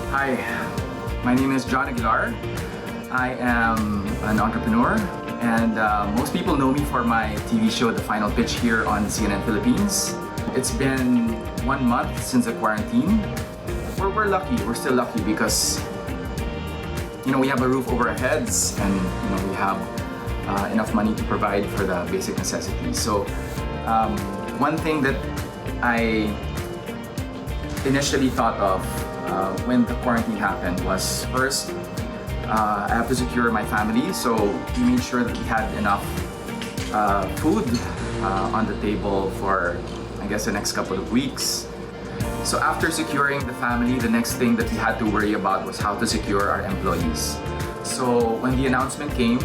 Hi, my name is John Aguilar. I am an entrepreneur, and most people know me for my TV show The Final Pitch here on CNN Philippines. It's been 1 month since the quarantine. We're lucky, we're still lucky because we have a roof over our heads and we have enough money to provide for the basic necessities. So one thing that I initially thought of when the quarantine happened was first, I have to secure my family, so we made sure that we had enough food on the table for, I guess, the next couple of weeks. So after securing the family, the next thing that we had to worry about was how to secure our employees. So when the announcement came,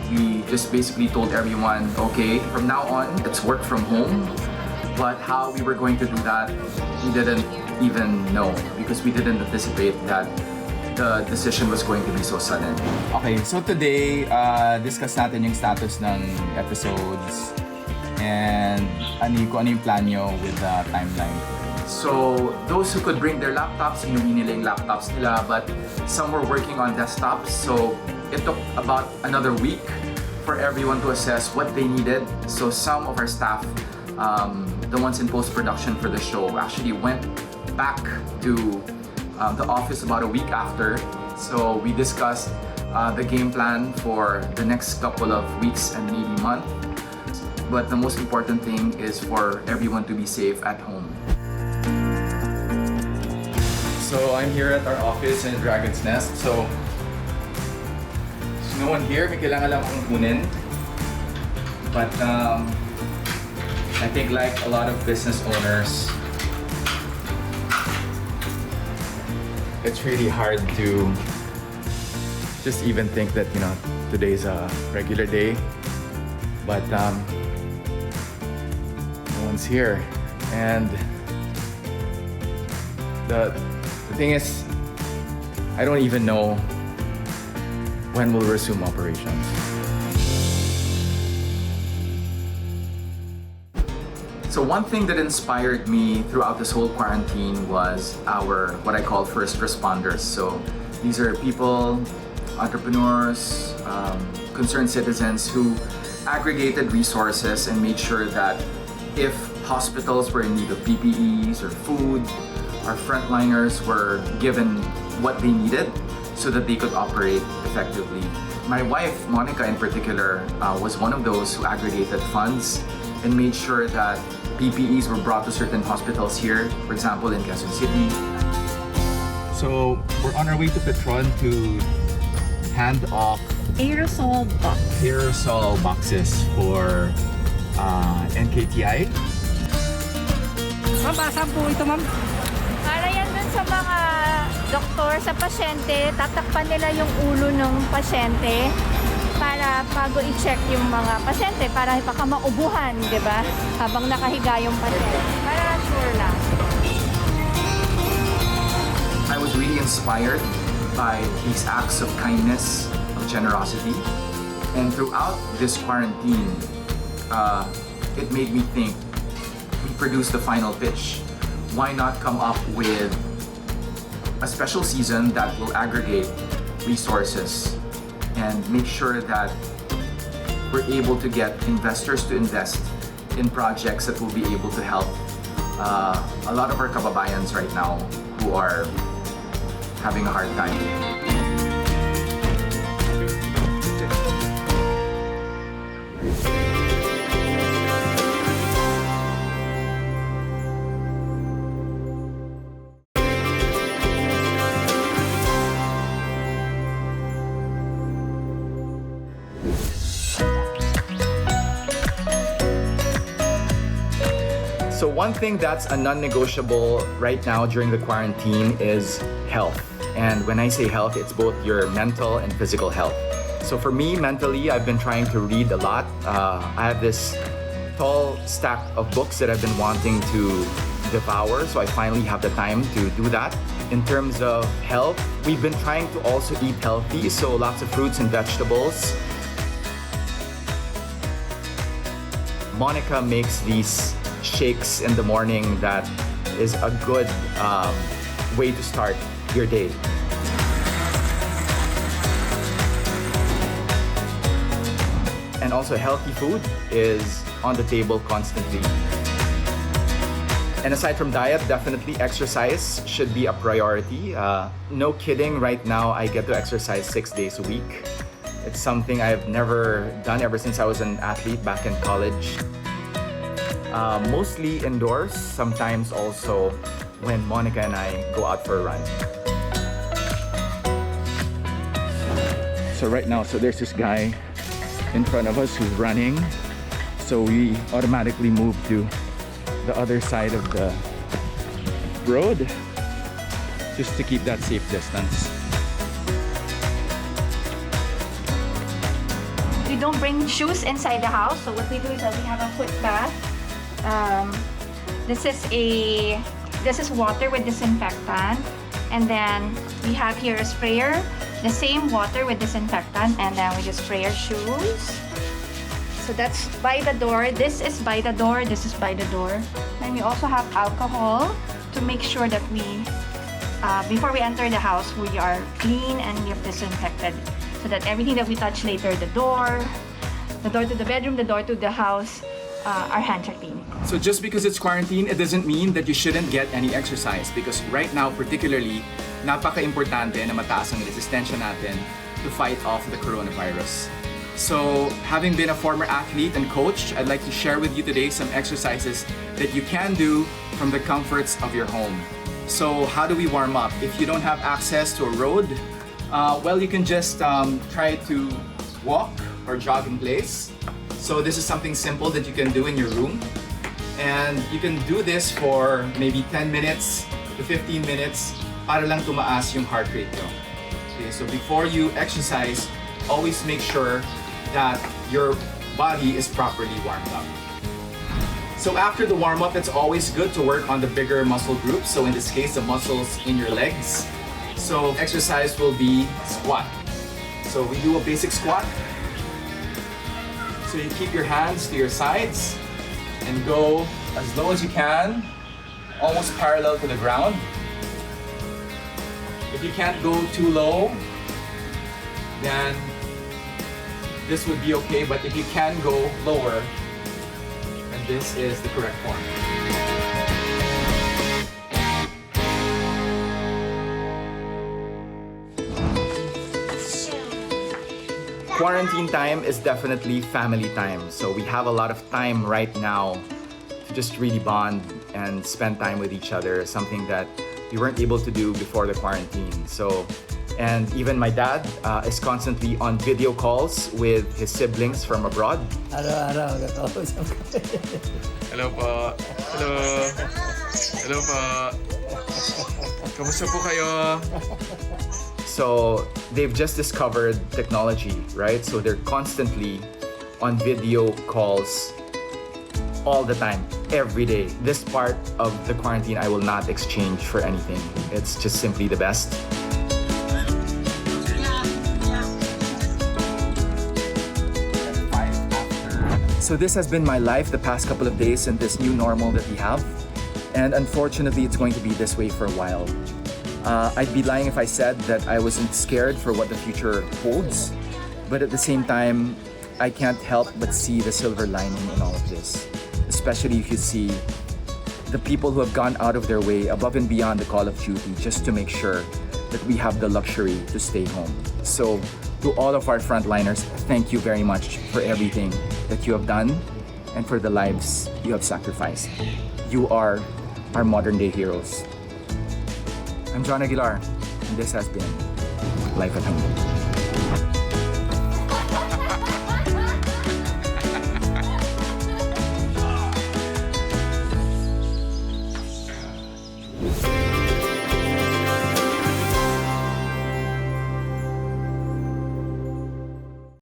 we just basically told everyone, okay, from now on, it's work from home. But how we were going to do that, we didn't even know because we didn't anticipate that the decision was going to be so sudden. Okay, so today, discuss natin yung status ng episodes and kung ano yung plan nyo with the timeline. So those who could bring their laptops, inuwi nila yung laptops nila, but some were working on desktops. So it took about another week for everyone to assess what they needed. So some of our staff, the ones in post-production for the show, actually went back to the office about a week after. So we discussed the game plan for the next couple of weeks and maybe month. But the most important thing is for everyone to be safe at home. So I'm here at our office in Dragon's Nest. So there's no one here. May kailangan lang akong kunin. But I think like a lot of business owners, it's really hard to just even think that today's a regular day, but no one's here. And the thing is, I don't even know when we'll resume operations. So one thing that inspired me throughout this whole quarantine was our, what I call first responders. So these are people, entrepreneurs, concerned citizens who aggregated resources and made sure that if hospitals were in need of PPEs or food, our frontliners were given what they needed so that they could operate effectively. My wife, Monica in particular, was one of those who aggregated funds and made sure that PPEs were brought to certain hospitals here, for example, in Quezon City. So we're on our way to Petron to hand off aerosol boxes for NKTI. Ma'am, saan po ito, ma'am? Para yan dun sa mga doktor, sa pasyente, tatakpan nila yung ulo ng pasyente para bago i-check yung mga pasyente para baka maubuhan, di ba? Habang nakahiga yung pasyente. Para sure lang. I was really inspired by these acts of kindness, of generosity. And throughout this quarantine, it made me think, we produced the final pitch. Why not come up with a special season that will aggregate resources and make sure that we're able to get investors to invest in projects that will be able to help a lot of our kababayans right now who are having a hard time. So one thing that's a non-negotiable right now during the quarantine is health. And when I say health, it's both your mental and physical health. So for me, mentally, I've been trying to read a lot. I have this tall stack of books that I've been wanting to devour, so I finally have the time to do that. In terms of health, we've been trying to also eat healthy, so lots of fruits and vegetables. Monica makes these shakes in the morning that is a good way to start your day. And also healthy food is on the table constantly. And aside from diet, definitely exercise should be a priority. No kidding, right now I get to exercise 6 days a week. It's something I've never done ever since I was an athlete back in college. Mostly indoors, sometimes also when Monica and I go out for a run. So right now, there's this guy in front of us who's running. So we automatically move to the other side of the road just to keep that safe distance. We don't bring shoes inside the house, so what we do is that we have a foot bath. This is water with disinfectant, and then we have here a sprayer, the same water with disinfectant, and then we just spray our shoes. So that's by the door. This is by the door. This is by the door. And we also have alcohol to make sure that before we enter the house, we are clean and we have disinfected, so that everything that we touch later, the door to the bedroom, the door to the house, our hands are clean. So just because it's quarantine, it doesn't mean that you shouldn't get any exercise, because right now particularly, napaka-importante na mataas ang resistensya natin to fight off the coronavirus. So having been a former athlete and coach, I'd like to share with you today some exercises that you can do from the comforts of your home. So how do we warm up? If you don't have access to a road, well, you can just try to walk or jog in place. So this is something simple that you can do in your room. And you can do this for maybe 10 minutes to 15 minutes para lang tumaas yung heart rate nyo. Okay, so before you exercise, always make sure that your body is properly warmed up. So after the warm-up, it's always good to work on the bigger muscle groups. So in this case, the muscles in your legs. So exercise will be squat. So we do a basic squat. So you keep your hands to your sides and go as low as you can, almost parallel to the ground. If you can't go too low, then this would be okay, but if you can go lower, then this is the correct form. Quarantine time is definitely family time, so we have a lot of time right now to just really bond and spend time with each other, something that we weren't able to do before the quarantine. And even my dad is constantly on video calls with his siblings from abroad. Araw-araw, nakausap ko. Hello po. Hello. Hello po. Kamusta po kayo? So they've just discovered technology, right? So they're constantly on video calls all the time, every day. This part of the quarantine I will not exchange for anything. It's just simply the best. So this has been my life the past couple of days in this new normal that we have. And unfortunately, it's going to be this way for a while. I'd be lying if I said that I wasn't scared for what the future holds. But at the same time, I can't help but see the silver lining in all of this. Especially if you see the people who have gone out of their way above and beyond the call of duty just to make sure that we have the luxury to stay home. So to all of our frontliners, thank you very much for everything that you have done and for the lives you have sacrificed. You are our modern day heroes. I'm John Aguilar, and this has been Life at Home.